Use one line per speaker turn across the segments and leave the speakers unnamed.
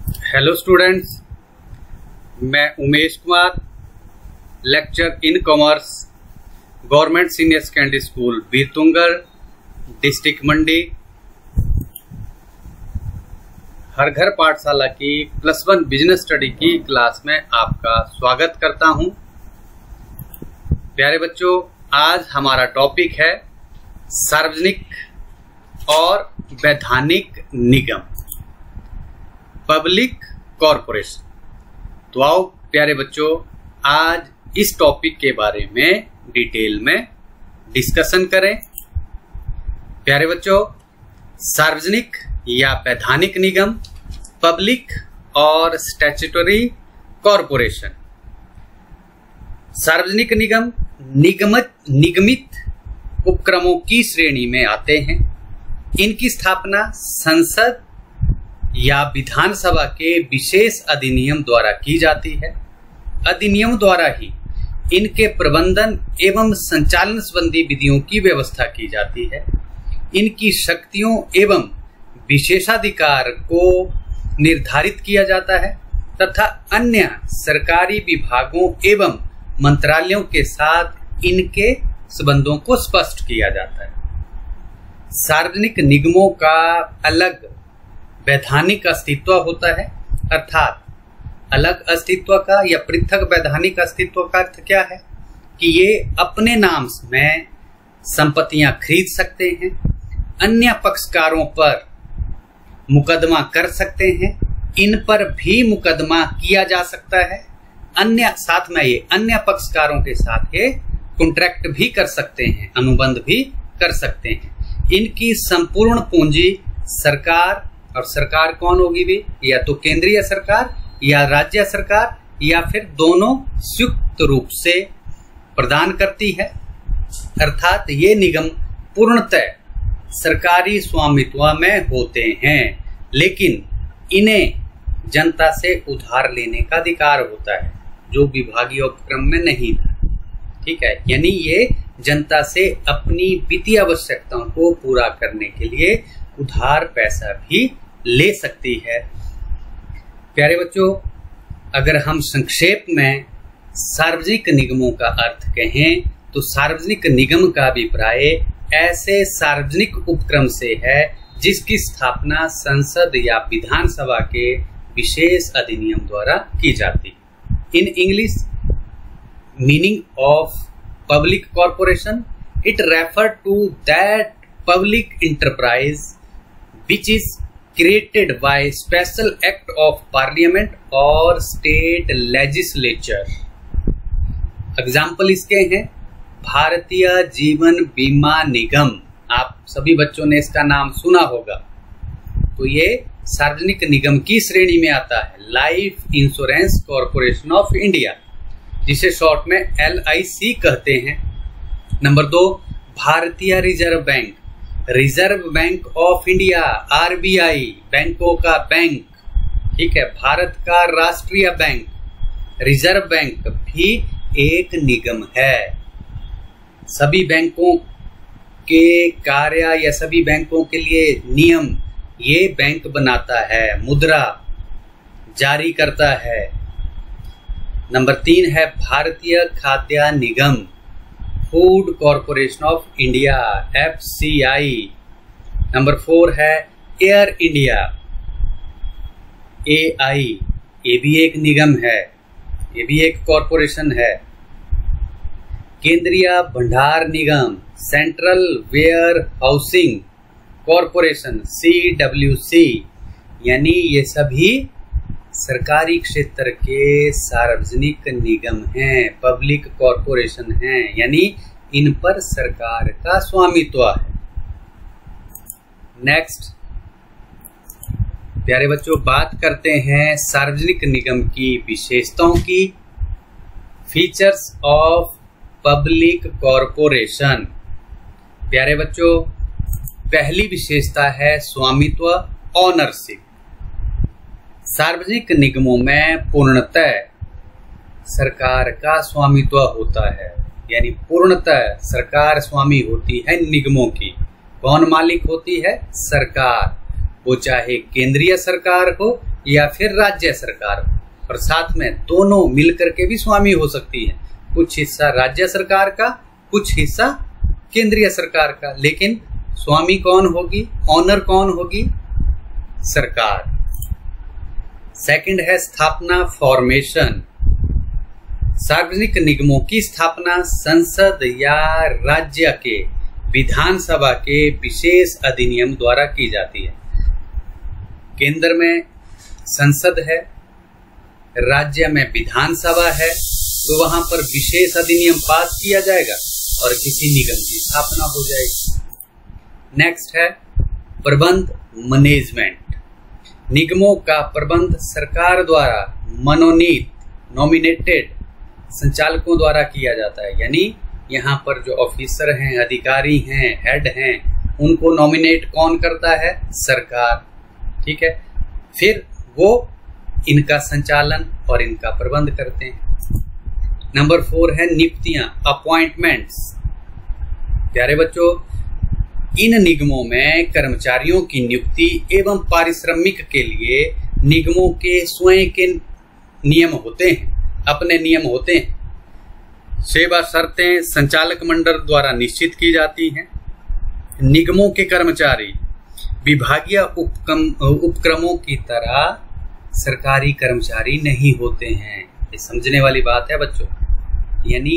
Hello students, मैं Umesh Kumar, lecture in commerce, government senior secondary school Birtungal, district Mandi, हर घर पाठशाला की +1 बिजनेस स्टडी की क्लास में आपका स्वागत करता हूं। प्यारे बच्चों, आज हमारा टॉपिक है सार्वजनिक और वैधानिक निगम, पब्लिक कॉरपोरेशन। तो आओ प्यारे बच्चों, आज इस टॉपिक के बारे में डिटेल में डिस्कशन करें। प्यारे बच्चों, सार्वजनिक या वैधानिक निगम, पब्लिक और स्टैट्यूटरी कॉरपोरेशन। सार्वजनिक निगम निगमित उपक्रमों की श्रेणी में आते हैं। इनकी स्थापना संसद या विधानसभा के विशेष अधिनियम द्वारा की जाती है। अधिनियम द्वारा ही इनके प्रबंधन एवं संचालन संबंधी विधियों की व्यवस्था की जाती है। इनकी शक्तियों एवं विशेषाधिकार को निर्धारित किया जाता है तथा अन्य सरकारी विभागों एवं मंत्रालयों के साथ इनके संबंधों को स्पष्ट किया जाता है। सार्वजनिक निगमों का अलग वैधानिक अस्तित्व होता है, अर्थात अलग अस्तित्व का या पृथक वैधानिक अस्तित्व का अर्थ क्या है कि ये अपने नाम में संपत्तियां खरीद सकते हैं, अन्य पक्षकारों पर मुकदमा कर सकते हैं, इन पर भी मुकदमा किया जा सकता है, अन्य पक्षकारों के साथ ये कॉन्ट्रैक्ट भी कर सकते हैं, अनुबंध भी कर सकते हैं। इनकी संपूर्ण पूंजी सरकार, और सरकार कौन होगी भी, या तो केंद्रीय सरकार या राज्य सरकार या फिर दोनों संयुक्त रूप से प्रदान करती है। अर्थात ये निगम पूर्णतः सरकारी स्वामित्व में होते हैं, लेकिन इन्हें जनता से उधार लेने का अधिकार होता है, जो विभागीय उपक्रम में नहीं था। ठीक है, यानी ये जनता से अपनी वित्तीय आवश्यकताओं को पूरा करने के लिए उधार पैसा भी ले सकती है। प्यारे बच्चों, अगर हम संक्षेप में सार्वजनिक निगमों का अर्थ कहें तो सार्वजनिक निगम का अभिप्राय ऐसे सार्वजनिक उपक्रम से है जिसकी स्थापना संसद या विधानसभा के विशेष अधिनियम द्वारा की जाती। In English, meaning of public corporation, it refer to that public enterprise which is created by special act of parliament or state legislature। Example इसके हैं भारतीय जीवन बीमा निगम, आप सभी बच्चों ने इसका नाम सुना होगा, तो ये सार्वजनिक निगम की श्रेणी में आता है। Life insurance corporation of India, जिसे शॉर्ट में LIC कहते हैं। नंबर 2, भारतीय reserve bank, reserve bank of India, RBI, बैंकों का बैंक। ठीक है, भारत का राष्ट्रीय बैंक, रिजर्व बैंक भी एक निगम है। सभी बैंकों के कार्य या सभी बैंकों के लिए नियम ये बैंक बनाता है, मुद्रा जारी करता है। नंबर 3 है भारतीय खाद्य निगम, food corporation of India, FCI। Number 4 है एयर इंडिया, AI, ये भी एक निगम है, ये भी एक कॉरपोरेशन है। केंद्रीय भंडार निगम, central warehousing corporation, CWC, यानी ये सभी सरकारी क्षेत्र के सार्वजनिक निगम हैं, पब्लिक कॉरपोरेशन हैं, यानी इन पर सरकार का स्वामित्व है। नेक्स्ट प्यारे बच्चों, बात करते हैं सार्वजनिक निगम की विशेषताओं की। Features of public corporation. प्यारे बच्चों, पहली विशेषता है स्वामित्व, ऑनरशिप। सार्वजनिक निगमों में पूर्णतः सरकार का स्वामित्व होता है, यानी पूर्णतः सरकार स्वामी होती है निगमों की। कौन मालिक होती है? सरकार। वो चाहे केंद्रीय सरकार हो या फिर राज्य सरकार, और साथ में दोनों मिलकर के भी स्वामी हो सकती है। कुछ हिस्सा राज्य सरकार का, कुछ हिस्सा केंद्रीय सरकार का, लेकिन स्वामी कौन होगी, ऑनर कौन होगी, सरकार। सेकंड है स्थापना, फॉर्मेशन। सार्वजनिक निगमों की स्थापना संसद या राज्य के विधानसभा के विशेष अधिनियम द्वारा की जाती है। केंद्र में संसद है, राज्य में विधानसभा है, तो वहां पर विशेष अधिनियम पास किया जाएगा और किसी निगम की स्थापना हो जाएगी। नेक्स्ट है प्रबंध, मैनेजमेंट। निगमों का प्रबंध सरकार द्वारा मनोनीत, नॉमिनेटेड संचालकों द्वारा किया जाता है। यानी यहाँ पर जो ऑफिसर हैं, अधिकारी हैं, हेड हैं, उनको नॉमिनेट कौन करता है, सरकार। ठीक है, फिर वो इनका संचालन और इनका प्रबंध करते हैं। नंबर 4 है नियुक्तियां, अपॉइंटमेंट्स। प्यारे बच्चों, इन निगमों में कर्मचारियों की नियुक्ति एवं पारिश्रमिक के लिए निगमों के स्वयं के नियम होते हैं, अपने नियम होते हैं। सेवा शर्तें संचालक मंडल द्वारा निश्चित की जाती हैं। निगमों के कर्मचारी विभागीय उपक्रमों की तरह सरकारी कर्मचारी नहीं होते हैं। ये समझने वाली बात है बच्चों। यानी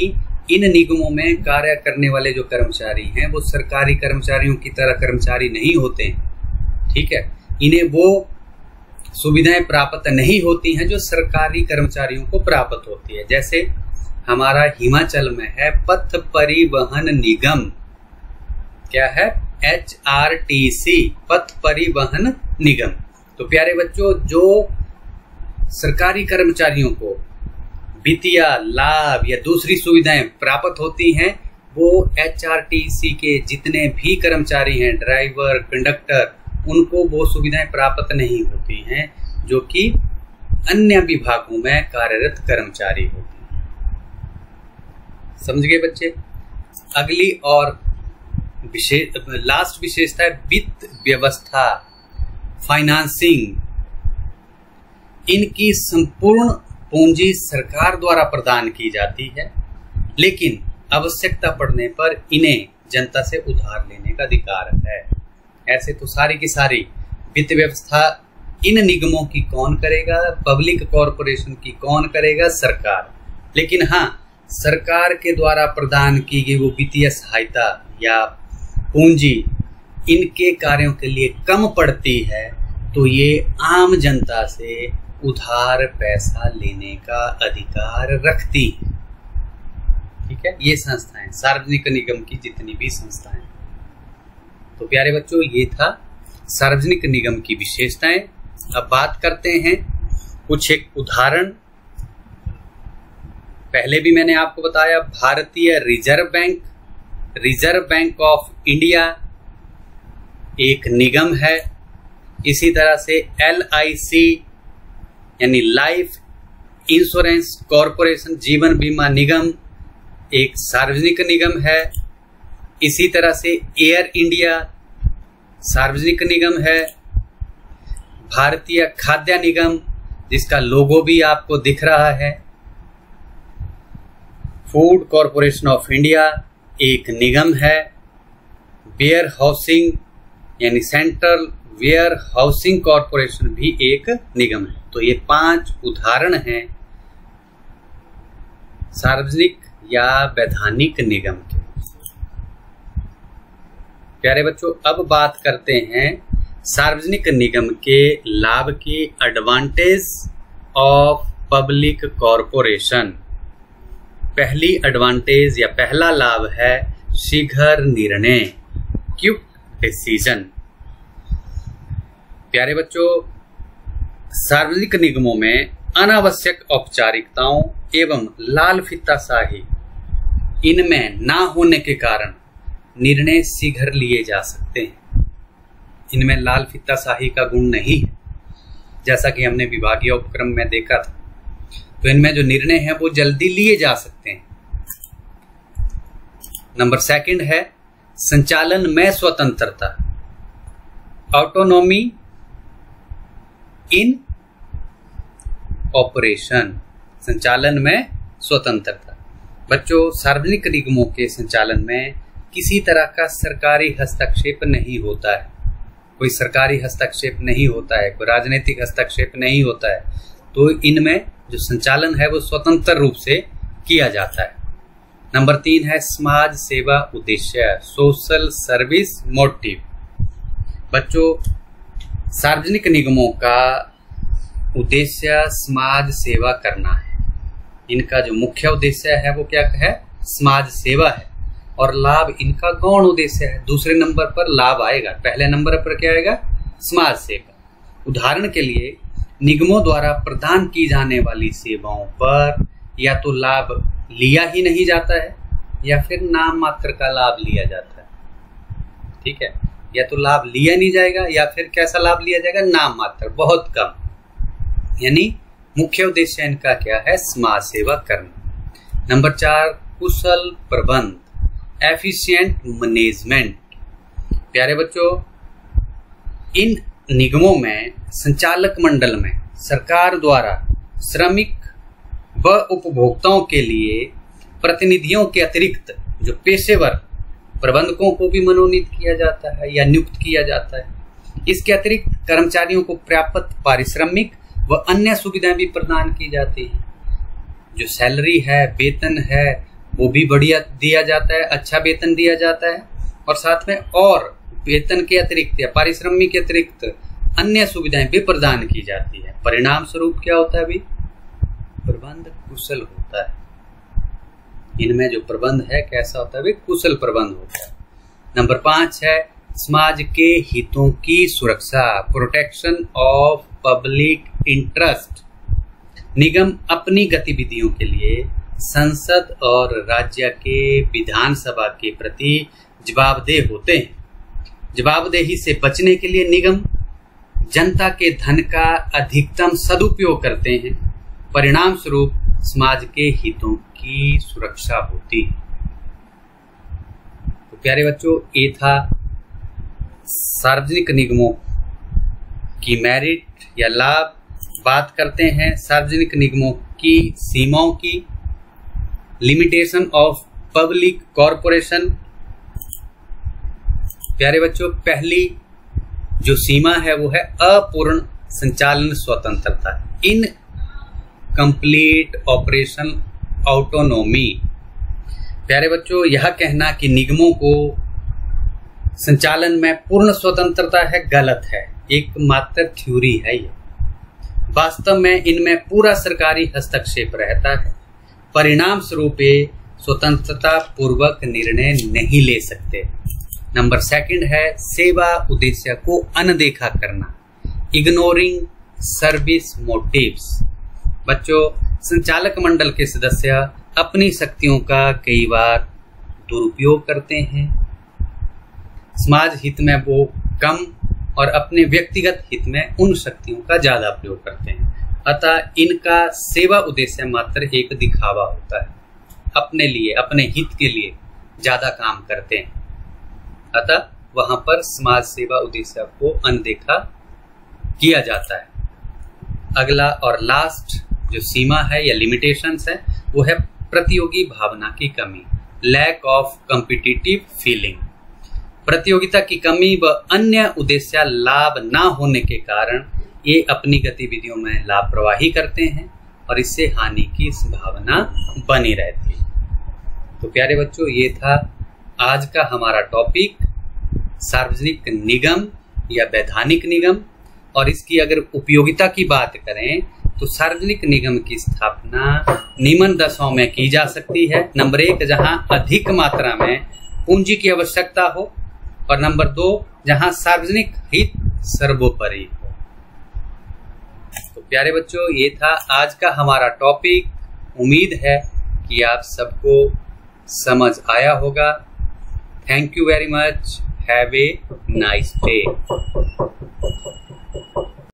इन निगमों में कार्य करने वाले जो कर्मचारी हैं वो सरकारी कर्मचारियों की तरह कर्मचारी नहीं होते हैं। ठीक है, इन्हें वो सुविधाएं प्राप्त नहीं होती हैं जो सरकारी कर्मचारियों को प्राप्त होती है। जैसे हमारा हिमाचल में है पथ परिवहन निगम, क्या है, HRTC, पथ परिवहन निगम। तो प्यारे बच्चों, जो सरकारी कर्मचारियों को वित्तीय लाभ या दूसरी सुविधाएं प्राप्त होती हैं वो HRTC के जितने भी कर्मचारी हैं, ड्राइवर, कंडक्टर, उनको वो सुविधाएं प्राप्त नहीं होती हैं जो कि अन्य विभागों में कार्यरत कर्मचारी होते हैं। समझ गए बच्चे। अगली और लास्ट विशेषता है वित्त व्यवस्था, फाइनेंसिंग। इनकी संपूर्ण पूंजी सरकार द्वारा प्रदान की जाती है, लेकिन आवश्यकता पड़ने पर इन्हें जनता से उधार लेने का अधिकार है। ऐसे तो सारी की सारी वित्त व्यवस्था इन निगमों की कौन करेगा, पब्लिक कॉरपोरेशन की कौन करेगा, सरकार। लेकिन हाँ, सरकार के द्वारा प्रदान की गई वो वित्तीय सहायता या पूंजी इनके कार्यों के लिए कम पड़ती है, तो ये आम जनता से उधार पैसा लेने का अधिकार रखती है। ठीक है, ये संस्थाएं, सार्वजनिक निगम की जितनी भी संस्थाएं। तो प्यारे बच्चों, ये था सार्वजनिक निगम की विशेषताएं। अब बात करते हैं कुछ एक उदाहरण। पहले भी मैंने आपको बताया भारतीय रिजर्व बैंक ऑफ इंडिया एक निगम है। इसी तरह से LIC यानी लाइफ इंश्योरेंस कॉरपोरेशन, जीवन बीमा निगम, एक सार्वजनिक निगम है। इसी तरह से एयर इंडिया सार्वजनिक निगम है। भारतीय खाद्य निगम, जिसका लोगो भी आपको दिख रहा है। फूड कॉरपोरेशन ऑफ इंडिया एक निगम है। वेयर हाउसिंग यानी सेंट्रल वेयर हाउसिंग कॉरपोरेशन भी एक निगम है। तो ये 5 उदाहरण हैं सार्वजनिक या वैधानिक निगम के। प्यारे बच्चों, अब बात करते हैं सार्वजनिक निगम के लाभ की, एडवांटेज ऑफ पब्लिक कॉरपोरेशन। पहली एडवांटेज या पहला लाभ है शीघ्र निर्णय, क्विक डिसीजन। प्यारे बच्चों, सार्वजनिक निगमों में अनावश्यक औपचारिकताओं एवं लाल फीताशाही इनमें ना होने के कारण निर्णय शीघ्र लिए जा सकते हैं। इनमें लाल फीताशाही का गुण नहीं है, जैसा कि हमने विभागीय उपक्रम में देखा था। तो इनमें जो निर्णय है वो जल्दी लिए जा सकते हैं। नंबर 2 है संचालन में स्वतंत्रता, ऑटोनॉमी इन ऑपरेशन, संचालन में स्वतंत्रता। बच्चों, सार्वजनिक निगमों के संचालन में किसी तरह का सरकारी हस्तक्षेप नहीं होता है, कोई सरकारी हस्तक्षेप नहीं होता है, कोई राजनीतिक हस्तक्षेप नहीं होता है, तो इनमें जो संचालन है वो स्वतंत्र रूप से किया जाता है। नंबर 3 है समाज सेवा उद्देश्य, सोशल सर्विस मोटिव। बच्चों, सार्वजनिक निगमों का उद्देश्य समाज सेवा करना है। इनका जो मुख्य उद्देश्य है वो क्या है? समाज सेवा है। और लाभ इनका गौण उद्देश्य है। दूसरे नंबर पर लाभ आएगा, पहले नंबर पर क्या आएगा? समाज सेवा। उदाहरण के लिए, निगमों द्वारा प्रदान की जाने वाली सेवाओं पर या तो लाभ लिया ही नहीं जाता है या फिर नाम मात्र का लाभ लिया जाता है। ठीक है, या तो लाभ लिया नहीं जाएगा या फिर कैसा लाभ लिया जाएगा? नाम मात्र, बहुत कम। यानी मुख्य उद्देश्य इनका क्या है? समाज सेवा करना। नंबर 4 कुशल प्रबंध, एफिशिएंट मैनेजमेंट। प्यारे बच्चों, इन निगमों में संचालक मंडल में सरकार द्वारा श्रमिक व उपभोक्ताओं के लिए प्रतिनिधियों के अतिरिक्त जो पेशेवर प्रबंधकों को भी मनोनीत किया जाता है या नियुक्त किया जाता है। इसके अतिरिक्त कर्मचारियों को पर्याप्त पारिश्रमिक व अन्य सुविधाएं भी प्रदान की जाती हैं। जो सैलरी है, वेतन है, वो भी बढ़िया दिया जाता है, अच्छा वेतन दिया जाता है। और साथ में और वेतन के अतिरिक्त या पारिश्रमिक के अतिरिक्त अन्य सुविधाएं भी प्रदान की जाती है। परिणाम स्वरूप क्या होता है? अभी प्रबंध कुशल होता है। इनमें जो प्रबंध है कैसा होता है? कुशल प्रबंध होता है। नंबर 5 है समाज के हितों की सुरक्षा, प्रोटेक्शन ऑफ पब्लिक इंटरेस्ट। निगम अपनी गतिविधियों के लिए संसद और राज्य के विधानसभा के प्रति जवाबदेह होते हैं। जवाबदेही से बचने के लिए निगम जनता के धन का अधिकतम सदुपयोग करते हैं। परिणाम स्वरूप समाज के हितों की सुरक्षा होती है। तो प्यारे बच्चों, ये था सार्वजनिक निगमों की मेरिट या लाभ। बात करते हैं सार्वजनिक निगमों की सीमाओं की। Limitation of public corporation. प्यारे बच्चों, पहली जो सीमा है वो है अपूर्ण संचालन स्वतंत्रता, इन कंप्लीट ऑपरेशन ऑटोनोमी। प्यारे बच्चों, यह कहना कि निगमों को संचालन में पूर्ण स्वतंत्रता है, गलत है। एक मात्र थ्योरी है ये। वास्तव में इनमें पूरा सरकारी हस्तक्षेप रहता है। परिणाम स्वरूप स्वतंत्रता पूर्वक निर्णय नहीं ले सकते। नंबर 2 है सेवा उद्देश्य को अनदेखा करना, इग्नोरिंग सर्विस मोटिव्स। बच्चों, संचालक मंडल के सदस्य अपनी शक्तियों का कई बार दुरुपयोग करते हैं। समाज हित में वो कम और अपने व्यक्तिगत हित में उन शक्तियों का ज्यादा प्रयोग करते हैं। अतः इनका सेवा उद्देश्य मात्र एक दिखावा होता है, अपने लिए, अपने हित के लिए ज्यादा काम करते हैं। अतः वहां पर समाज सेवा उद्देश्य को अनदेखा किया जाता है। अगला और लास्ट जो सीमा है या लिमिटेशंस है वो है प्रतियोगी भावना की कमी, लैक ऑफ कॉम्पिटिटिव फीलिंग। प्रतियोगिता की कमी व अन्य उद्देश्य लाभ ना होने के कारण ये अपनी गतिविधियों में लापरवाही करते हैं और इससे हानि की संभावना बनी रहती है। तो प्यारे बच्चों, ये था आज का हमारा टॉपिक, सार्वजनिक निगम या वैधानिक निगम। और इसकी अगर उपयोगिता की बात करें तो सार्वजनिक निगम की स्थापना निम्न दशाओं में की जा सकती है। नंबर 1, जहां अधिक मात्रा में पूंजी की आवश्यकता हो, और नंबर 2, जहां सार्वजनिक हित सर्वोपरि हो। तो प्यारे बच्चों, ये था आज का हमारा टॉपिक। उम्मीद है कि आप सबको समझ आया होगा। Thank you very much. Have a nice day.